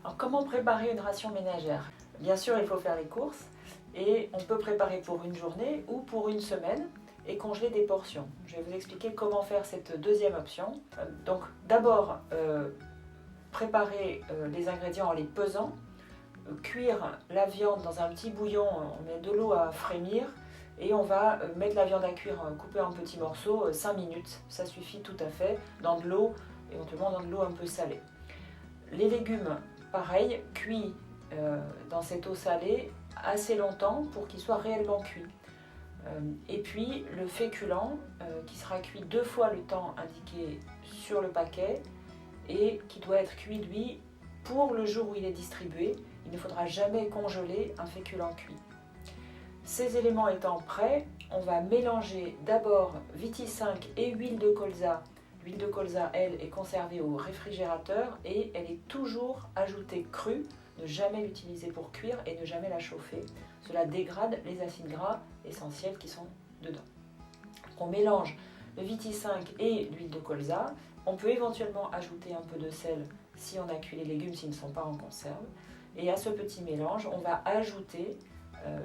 Alors, comment préparer une ration ménagère? Bien sûr, il faut faire les courses et on peut préparer pour une journée ou pour une semaine et congeler des portions. Je vais vous expliquer comment faire cette deuxième option. Donc d'abord, préparer les ingrédients en les pesant, cuire la viande dans un petit bouillon, on met de l'eau à frémir et on va mettre la viande à cuire coupée en petits morceaux 5 minutes. Ça suffit tout à fait dans de l'eau, éventuellement dans de l'eau un peu salée. Les légumes, pareil, cuits dans cette eau salée assez longtemps pour qu'ils soient réellement cuits. Et puis le féculent qui sera cuit 2 fois le temps indiqué sur le paquet et qui doit être cuit lui pour le jour où il est distribué. Il ne faudra jamais congeler un féculent cuit. Ces éléments étant prêts, on va mélanger d'abord Viti5 et huile de colza. L'huile de colza, elle, est conservée au réfrigérateur et elle est toujours ajoutée crue. Ne jamais l'utiliser pour cuire et ne jamais la chauffer. Cela dégrade les acides gras essentiels qui sont dedans. On mélange le Viti5 et l'huile de colza. On peut éventuellement ajouter un peu de sel si on a cuit les légumes s'ils ne sont pas en conserve. Et à ce petit mélange, on va ajouter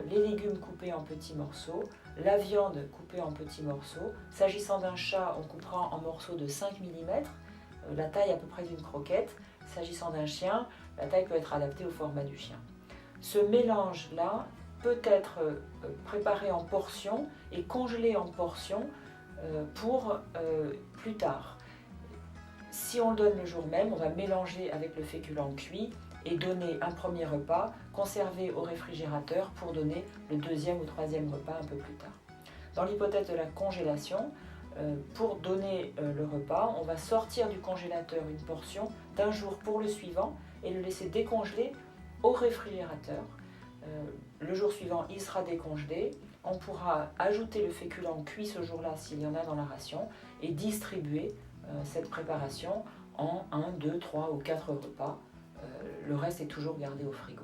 les légumes coupés en petits morceaux, la viande coupée en petits morceaux. S'agissant d'un chat, on coupera en morceaux de 5 mm, la taille à peu près d'une croquette. S'agissant d'un chien, la taille peut être adaptée au format du chien. Ce mélange-là peut être préparé en portions et congelé en portions pour plus tard. Si on le donne le jour même, on va mélanger avec le féculent cuit et donner un premier repas, conservé au réfrigérateur pour donner le deuxième ou troisième repas un peu plus tard. Dans l'hypothèse de la congélation, pour donner le repas, on va sortir du congélateur une portion d'un jour pour le suivant et le laisser décongeler au réfrigérateur. Le jour suivant, il sera décongelé. On pourra ajouter le féculent cuit ce jour-là s'il y en a dans la ration et distribuer cette préparation en 1, 2, 3 ou 4 repas. Le reste est toujours gardé au frigo.